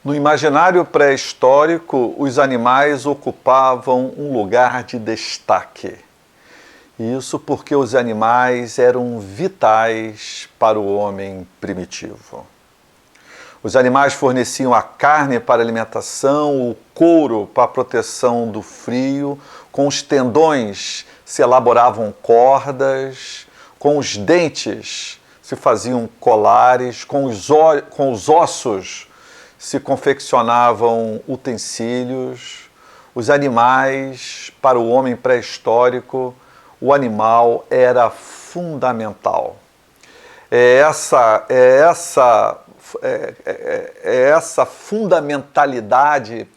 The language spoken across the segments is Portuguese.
No imaginário pré-histórico, os animais ocupavam um lugar de destaque. Isso porque os animais eram vitais para o homem primitivo. Os animais forneciam a carne para alimentação, o couro para proteção do frio, com os tendões se elaboravam cordas, com os dentes se faziam colares, com os ossos se confeccionavam utensílios. Os animais, para o homem pré-histórico, o animal era fundamental. É essa fundamentalidade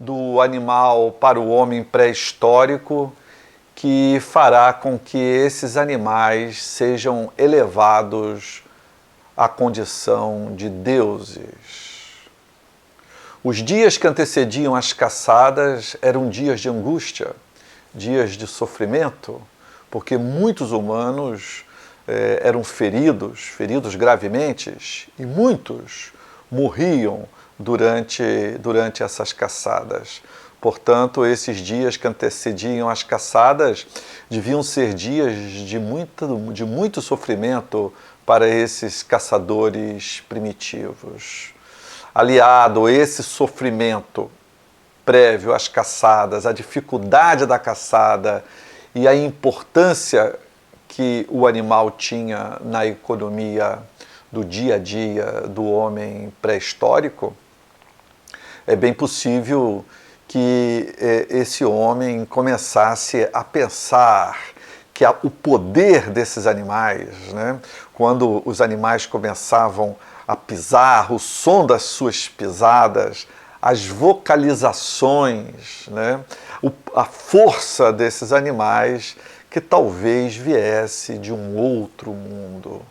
do animal para o homem pré-histórico que fará com que esses animais sejam elevados à condição de deuses. Os dias que antecediam as caçadas eram dias de angústia, dias de sofrimento, porque muitos humanos eram feridos gravemente, e muitos morriam durante essas caçadas. Portanto, esses dias que antecediam as caçadas deviam ser dias de muito sofrimento para esses caçadores primitivos. Aliado a esse sofrimento prévio às caçadas, a dificuldade da caçada e a importância que o animal tinha na economia do dia a dia do homem pré-histórico, é bem possível que esse homem começasse a pensar que o poder desses animais, né, quando os animais começavam a pisar, o som das suas pisadas, as vocalizações, né, a força desses animais, que talvez viesse de um outro mundo.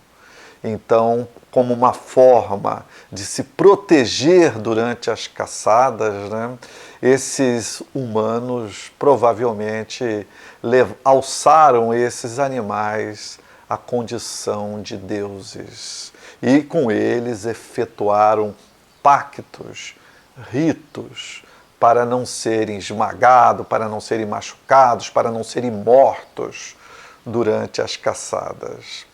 Então, como uma forma de se proteger durante as caçadas, né, esses humanos provavelmente alçaram esses animais à condição de deuses e com eles efetuaram pactos, ritos, para não serem esmagados, para não serem machucados, para não serem mortos durante as caçadas.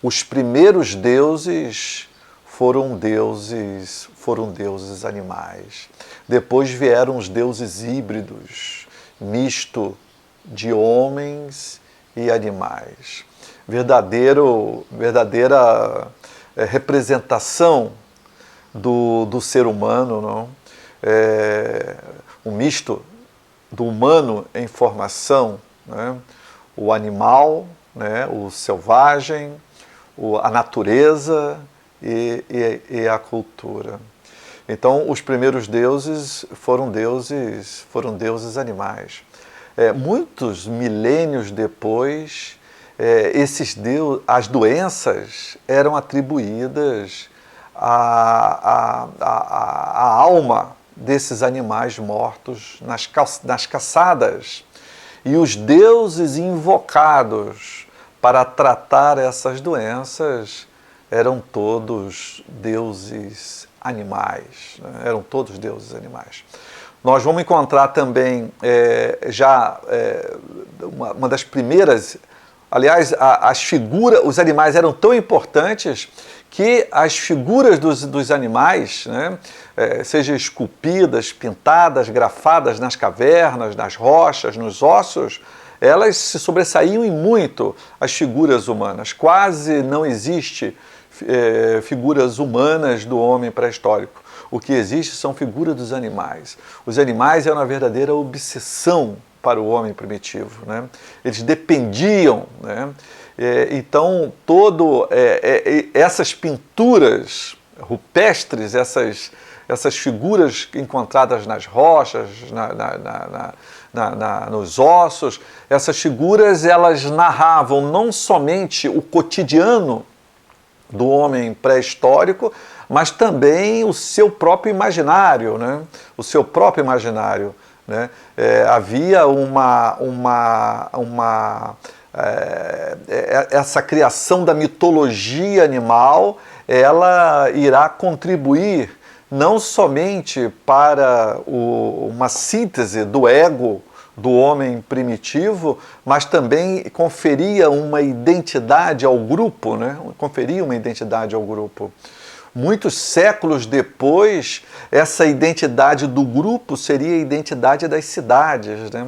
Os primeiros deuses foram deuses animais. Depois vieram os deuses híbridos, misto de homens e animais. Verdadeira representação do ser humano, não? Um misto do humano em formação, né? O animal, né? O selvagem, a natureza e a cultura. Então, os primeiros deuses foram deuses animais. Muitos milênios depois, as doenças eram atribuídas à alma desses animais mortos nas caçadas. E os deuses invocados para tratar essas doenças eram todos deuses animais. Né? Eram todos deuses animais. Nós vamos encontrar também uma das primeiras. Aliás, os animais eram tão importantes que as figuras dos animais, né, sejam esculpidas, pintadas, grafadas nas cavernas, nas rochas, nos ossos, elas se sobressaíam em muito as figuras humanas. Quase não existe figuras humanas do homem pré-histórico. O que existe são figuras dos animais. Os animais eram uma verdadeira obsessão para o homem primitivo, né? Eles dependiam, né? Então, essas pinturas rupestres, essas figuras encontradas nas rochas, nos ossos, essas figuras elas narravam não somente o cotidiano do homem pré-histórico, mas também o seu próprio imaginário, né? O seu próprio imaginário, né? Havia essa criação da mitologia animal, ela irá contribuir não somente para uma síntese do ego do homem primitivo, mas também conferia uma identidade ao grupo, né? Conferia uma identidade ao grupo. Muitos séculos depois, essa identidade do grupo seria a identidade das cidades, né?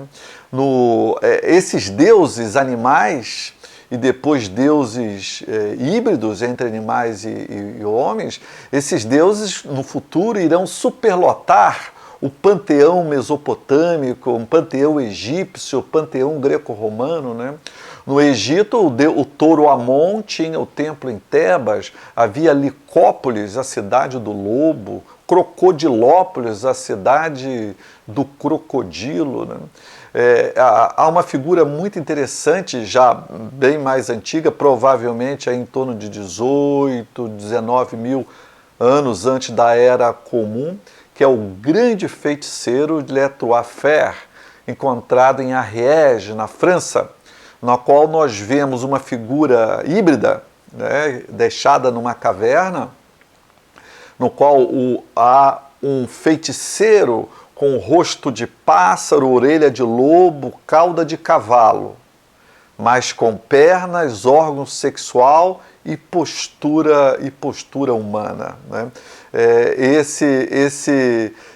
Esses deuses animais e depois deuses híbridos entre animais e homens, esses deuses no futuro irão superlotar o panteão mesopotâmico, o panteão egípcio, o panteão greco-romano, né? No Egito, o touro Amon tinha o templo em Tebas, havia Licópolis, a cidade do lobo, Crocodilópolis, a cidade do crocodilo, né? Há uma figura muito interessante, já bem mais antiga, provavelmente em torno de 18, 19 mil anos antes da Era Comum, que é o grande feiticeiro de Letroafer, encontrado em Ariège, na França, na qual nós vemos uma figura híbrida, né, deixada numa caverna, no qual há um feiticeiro com o rosto de pássaro, orelha de lobo, cauda de cavalo, mas com pernas, órgão sexual e postura humana, né?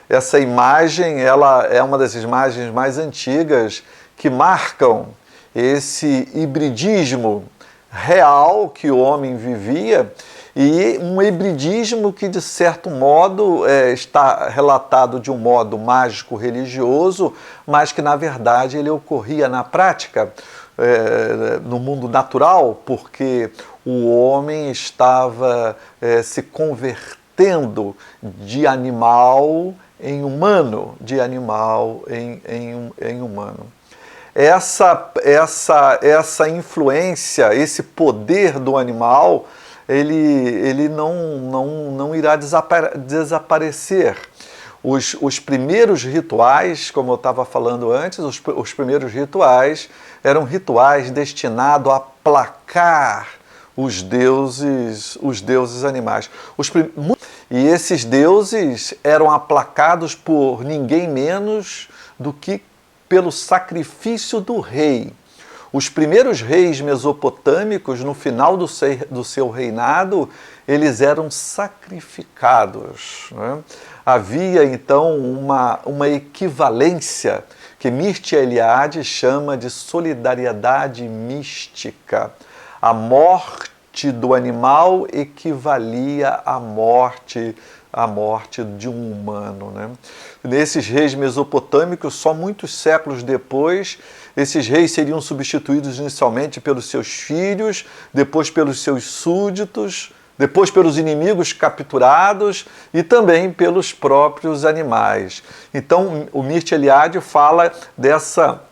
Essa imagem, ela é uma das imagens mais antigas que marcam esse hibridismo real que o homem vivia, e um hibridismo que, de certo modo, está relatado de um modo mágico-religioso, mas que, na verdade, ele ocorria na prática, no mundo natural, porque o homem estava se convertendo de animal em humano, de animal em humano. Essa influência, esse poder do animal, ele não irá desaparecer. Os primeiros rituais, como eu estava falando antes, os primeiros rituais eram rituais destinados a aplacar os deuses animais. E esses deuses eram aplacados por ninguém menos do que pelo sacrifício do rei. Os primeiros reis mesopotâmicos, no final do seu reinado, eles eram sacrificados, né? Havia, então, uma equivalência que Mircea Eliade chama de solidariedade mística. A morte do animal equivalia à morte de um humano, né? Nesses reis mesopotâmicos, só muitos séculos depois, esses reis seriam substituídos inicialmente pelos seus filhos, depois pelos seus súditos, depois pelos inimigos capturados e também pelos próprios animais. Então, o Mircea Eliade fala dessa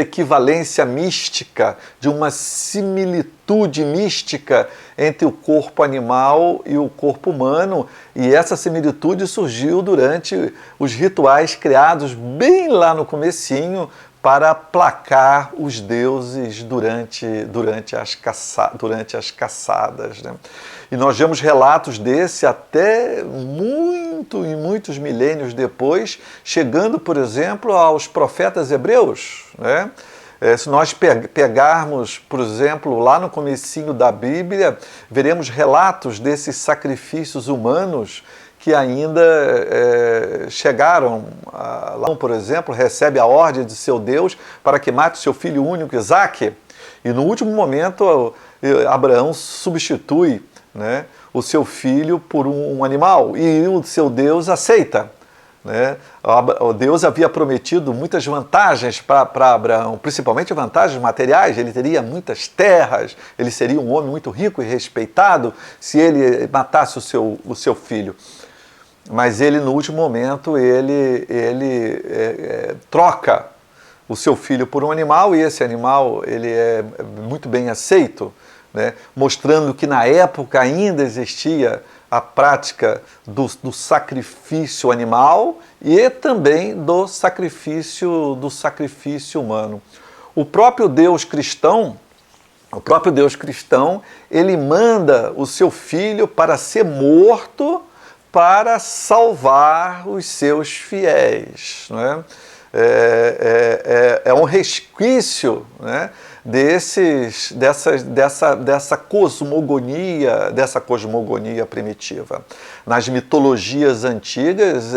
equivalência mística, de uma similitude mística entre o corpo animal e o corpo humano, e essa similitude surgiu durante os rituais criados bem lá no comecinho para aplacar os deuses durante as caçadas, né? E nós vemos relatos desse até muitos milênios depois, chegando, por exemplo, aos profetas hebreus, né? Se nós pegarmos, por exemplo, lá no comecinho da Bíblia, veremos relatos desses sacrifícios humanos que ainda chegaram. Lá, por exemplo, recebe a ordem de seu Deus para que mate seu filho único, Isaque, e no último momento Abraão substitui, né, o seu filho por um animal, e o seu Deus aceita, né? O Deus havia prometido muitas vantagens para Abraão, principalmente vantagens materiais. Ele teria muitas terras, ele seria um homem muito rico e respeitado se ele matasse o seu filho. Mas ele, no último momento, ele troca o seu filho por um animal, e esse animal ele é muito bem aceito, né? Mostrando que na época ainda existia a prática do sacrifício animal e também do sacrifício humano. O próprio Deus cristão, ele manda o seu filho para ser morto, para salvar os seus fiéis. Não é? É um resquício, né, dessa cosmogonia primitiva. Nas mitologias antigas,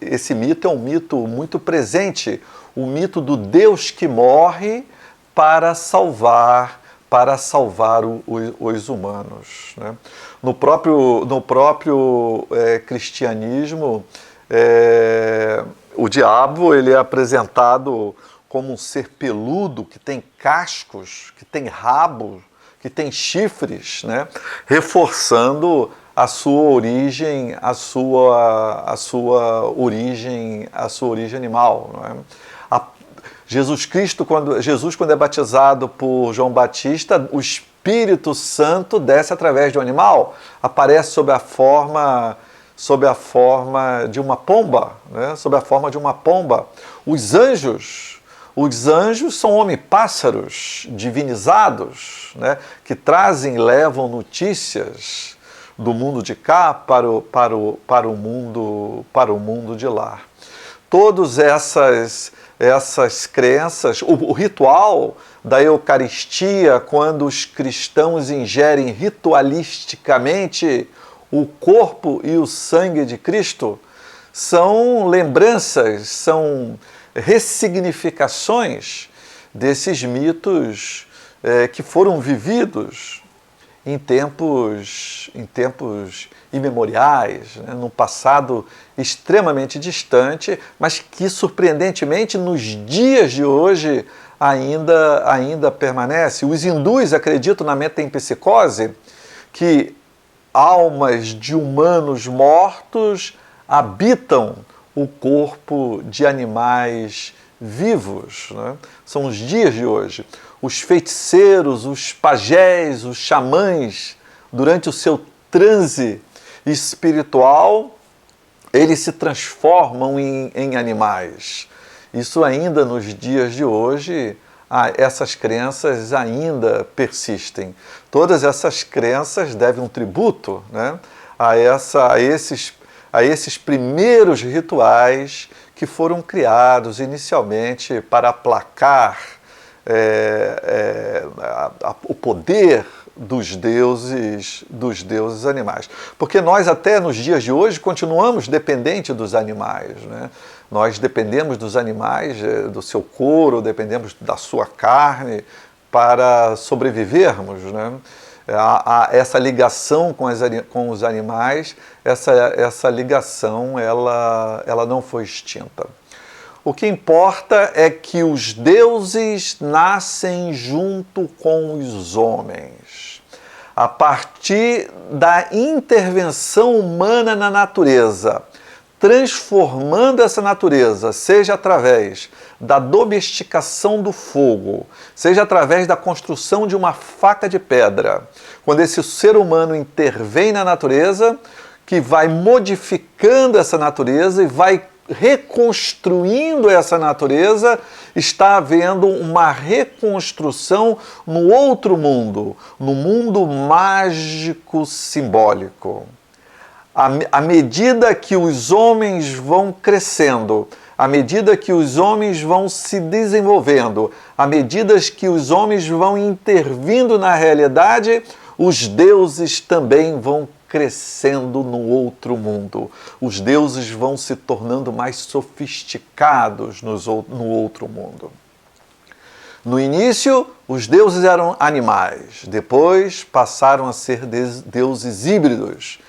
esse mito é um mito muito presente, o mito do Deus que morre para salvar os humanos. Né? No próprio cristianismo, o diabo ele é apresentado como um ser peludo, que tem cascos, que tem rabo, que tem chifres, né? Reforçando a sua origem, a sua origem animal. Não é? Jesus, quando é batizado por João Batista, o Espírito Santo desce através de um animal, aparece sob a forma de uma pomba, né? Sob a forma de uma pomba. Os anjos são homem-pássaros divinizados, né? Que trazem e levam notícias do mundo de cá para o mundo de lá. Todas essas crenças, o ritual da Eucaristia, quando os cristãos ingerem ritualisticamente o corpo e o sangue de Cristo, são lembranças, são ressignificações desses mitos que foram vividos em tempos imemoriais, né, num passado extremamente distante, mas que, surpreendentemente, nos dias de hoje ainda permanece. Os hindus acreditam na metempsicose, que almas de humanos mortos habitam o corpo de animais vivos. Né? São os dias de hoje. Os feiticeiros, os pajés, os xamãs, durante o seu transe espiritual, eles se transformam em animais. Isso ainda nos dias de hoje, essas crenças ainda persistem. Todas essas crenças devem um tributo, né, a esses primeiros rituais que foram criados inicialmente para aplacar o poder dos deuses animais. Porque nós até nos dias de hoje continuamos dependentes dos animais, né? Nós dependemos dos animais, do seu couro, dependemos da sua carne para sobrevivermos, né? Essa ligação com os animais, essa ligação ela não foi extinta. O que importa é que os deuses nascem junto com os homens. A partir da intervenção humana na natureza, transformando essa natureza, seja através da domesticação do fogo, seja através da construção de uma faca de pedra. Quando esse ser humano intervém na natureza, que vai modificando essa natureza e vai reconstruindo essa natureza, está havendo uma reconstrução no outro mundo, no mundo mágico simbólico. À medida que os homens vão crescendo, à medida que os homens vão se desenvolvendo, à medida que os homens vão intervindo na realidade, os deuses também vão crescendo no outro mundo. Os deuses vão se tornando mais sofisticados no outro mundo. No início, os deuses eram animais, depois passaram a ser deuses híbridos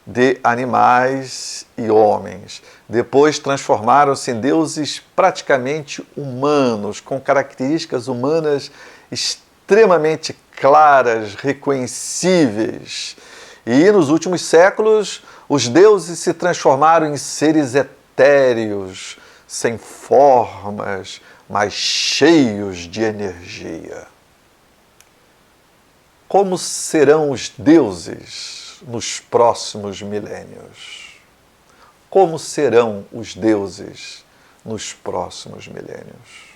de animais e homens. Depois transformaram-se em deuses praticamente humanos, com características humanas extremamente claras, reconhecíveis. E nos últimos séculos, os deuses se transformaram em seres etéreos, sem formas, mas cheios de energia. Como serão os deuses nos próximos milênios? Como serão os deuses nos próximos milênios?